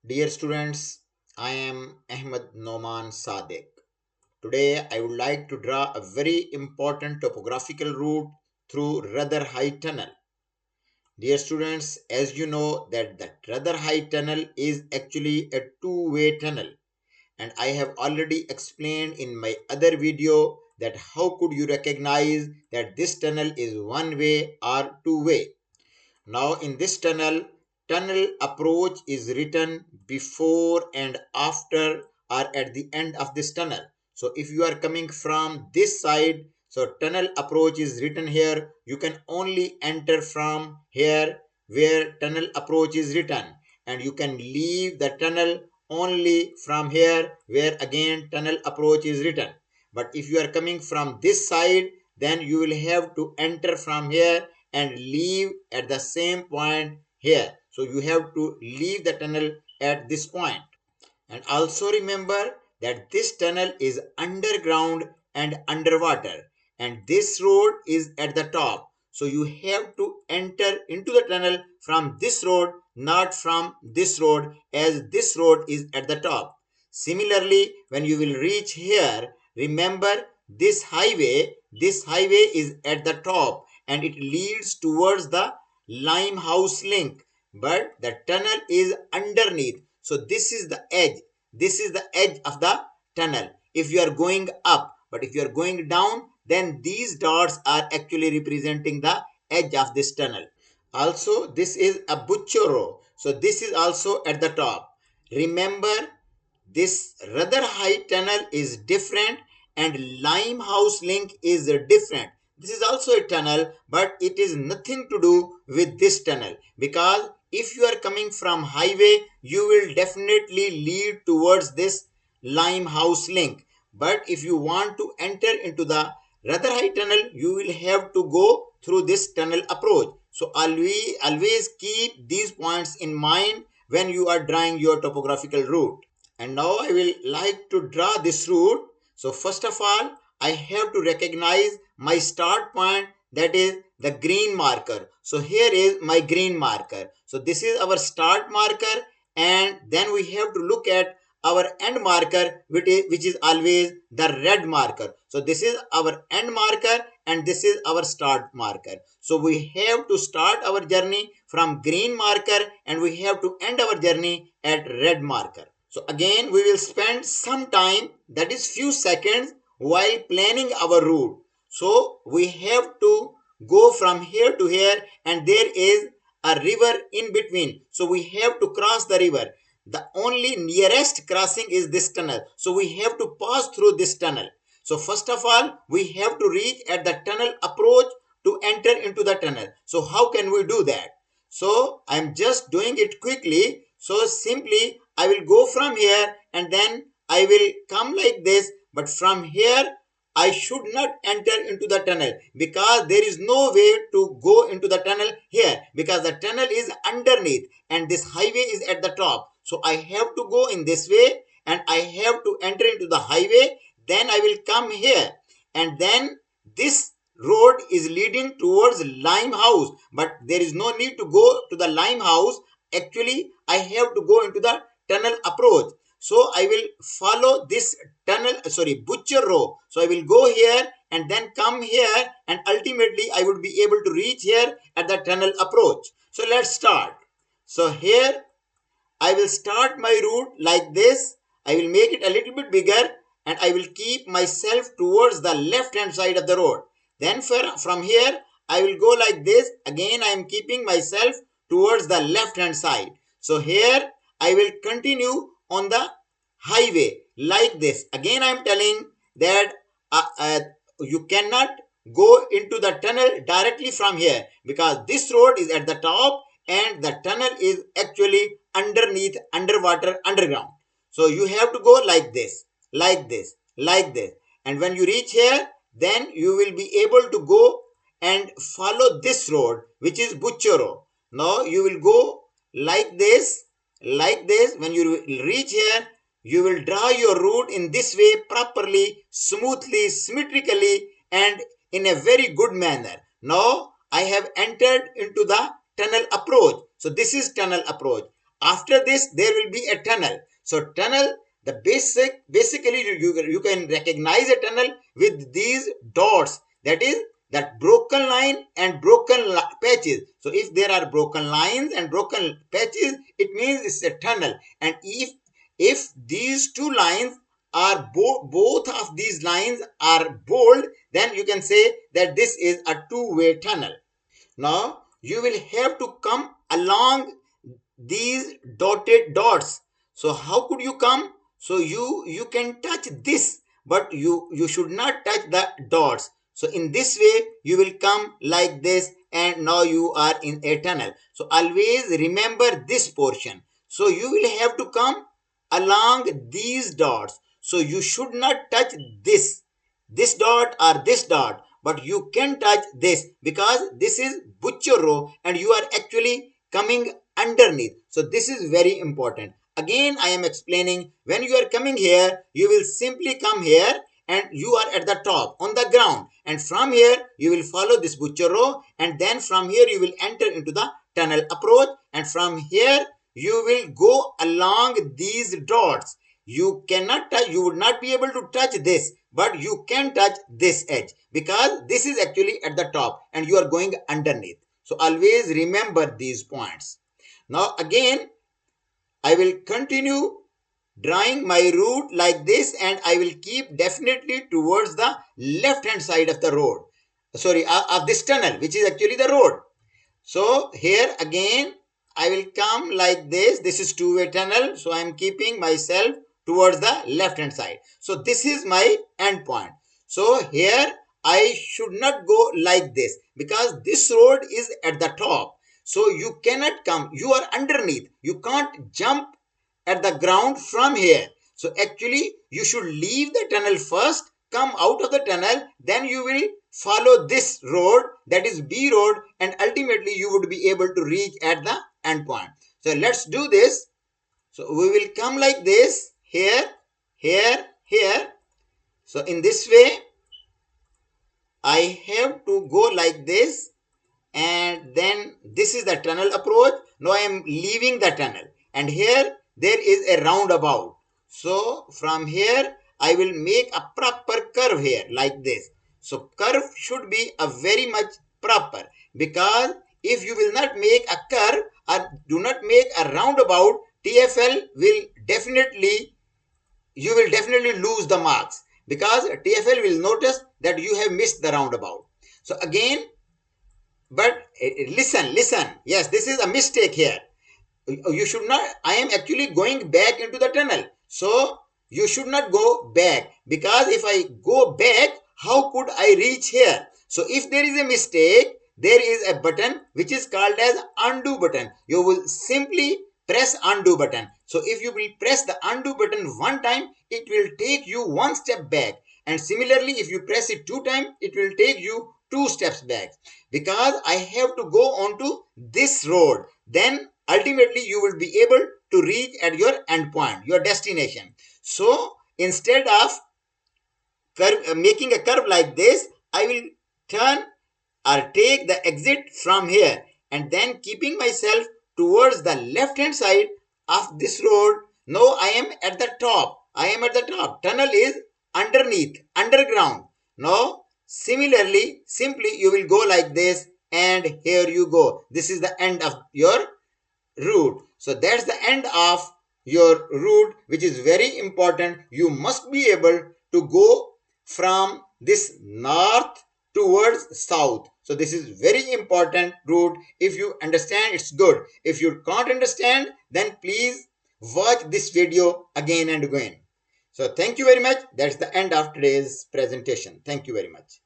Dear students, I am Ahmed Noman SADIQ. Today I would like to draw a very important topographical route through Rotherhithe Tunnel. Dear students, as you know that the Rotherhithe Tunnel is actually a two-way tunnel, and I have already explained in my other video that how could you recognize that this tunnel is one way or two way. Now in this tunnel approach is written before and after or at the end of this tunnel. So if you are coming from this side, so tunnel approach is written here. You can only enter from here where tunnel approach is written, and you can leave the tunnel only from here where again tunnel approach is written. But if you are coming from this side, then you will have to enter from here and leave at the same point here. So you have to leave the tunnel at this point. And also remember that this tunnel is underground and underwater, and this road is at the top. So you have to enter into the tunnel from this road, not from this road, as this road is at the top. Similarly, when you will reach here, remember this highway is at the top and it leads towards the Limehouse link, but the tunnel is underneath. So this is the edge. This is the edge of the tunnel if you are going up, but if you are going down, then these dots are actually representing the edge of this tunnel. Also, this is a butcher row. So this is also at the top. Remember, this Rotherhithe tunnel is different and Limehouse link is different. This is also a tunnel, but it is nothing to do with this tunnel, because if you are coming from highway, you will definitely lead towards this Limehouse link. But if you want to enter into the Rotherhithe tunnel, you will have to go through this tunnel approach. So always keep these points in mind when you are drawing your topographical route. And now I will like to draw this route. So first of all, I have to recognize my start point, that is the green marker. So here is my green marker. So this is our start marker, and then we have to look at our end marker, which is always the red marker. So this is our end marker and this is our start marker. So we have to start our journey from green marker and we have to end our journey at red marker. So again, we will spend some time, that is few seconds, while planning our route. So we have to go from here to here, and there is a river in between. So we have to cross the river. The only nearest crossing is this tunnel. So we have to pass through this tunnel. So first of all, we have to reach at the tunnel approach to enter into the tunnel. So how can we do that? So I am just doing it quickly. So simply I will go from here and then I will come like this. But from here I should not enter into the tunnel, because there is no way to go into the tunnel here, because the tunnel is underneath and this highway is at the top. So I have to go in this way and I have to enter into the highway. Then I will come here, and then this road is leading towards Limehouse, but there is no need to go to the Limehouse. Actually, I have to go into the tunnel approach. So I will follow this butcher row. So I will go here and then come here, and ultimately I would be able to reach here at the tunnel approach. So let's start. So here I will start my route like this. I will make it a little bit bigger and I will keep myself towards the left hand side of the road. Then from here I will go like this. Again I am keeping myself towards the left hand side. So here I will continue on the highway like this. Again I am telling that you cannot go into the tunnel directly from here, because this road is at the top and the tunnel is actually underneath, underwater, underground. So you have to go like this, like this, like this. And when you reach here, then you will be able to go and follow this road, which is Butcher Road. Now you will go like this, like this. When you reach here, you will draw your route in this way properly, smoothly, symmetrically, and in a very good manner. Now I have entered into the tunnel approach. So this is tunnel approach. After this, there will be a tunnel. So tunnel, the basically you can recognize a tunnel with these dots. That is that broken line and broken patches. So if there are broken lines and broken patches, it means it's a tunnel. And if these two lines are both of these lines are bold, then you can say that this is a two-way tunnel. Now you will have to come along these dotted dots. So how could you come? So you can touch this, but you should not touch the dots. So in this way you will come like this, and now you are in a tunnel. So always remember this portion. So you will have to come along these dots. So you should not touch this dot or this dot, but you can touch this because this is butcher row and you are actually coming underneath. So this is very important. Again, I am explaining, when you are coming here, you will simply come here and you are at the top on the ground, and from here you will follow this butcher row, and then from here you will enter into the tunnel approach, and from here you will go along these dots. You cannot touch, you would not be able to touch this, but you can touch this edge because this is actually at the top and you are going underneath. So always remember these points. Now again, I will continue drawing my route like this, and I will keep definitely towards the left hand side of the road. Sorry, of this tunnel, which is actually the road. So here again, I will come like this. This is two-way tunnel. So I am keeping myself towards the left hand side. So this is my end point. So here I should not go like this because this road is at the top. So you cannot come. You are underneath. You can't jump at the ground from here. So actually you should leave the tunnel first, come out of the tunnel, then you will follow this road, that is B road, and ultimately you would be able to reach at the end point. So let's do this. So we will come like this, here, here, here. So in this way, I have to go like this, and then this is the tunnel approach. Now I am leaving the tunnel, and here there is a roundabout. So from here I will make a proper curve here like this. So curve should be a very much proper, because if you will not make a curve or do not make a roundabout, TFL will definitely, you will definitely lose the marks, because TFL will notice that you have missed the roundabout. So again, but listen. Yes, this is a mistake here. You should not, I am actually going back into the tunnel. So you should not go back, because if I go back, how could I reach here? So if there is a mistake, there is a button which is called as undo button. You will simply press undo button. So if you will press the undo button one time, it will take you one step back. And similarly, if you press it two times, it will take you two steps back, because I have to go onto this road. Then ultimately you will be able to reach at your end point, your destination. So instead of making a curve like this, I will turn or take the exit from here, and then keeping myself towards the left hand side of this road. Now I am at the top. I am at the top. Tunnel is underneath, underground. Now similarly, simply you will go like this, and here you go. This is the end of your route. So that's the end of your route, which is very important. You must be able to go from this north towards south. So this is very important route. If you understand, it's good. If you can't understand, then please watch this video again and again. So thank you very much. That's the end of today's presentation. Thank you very much.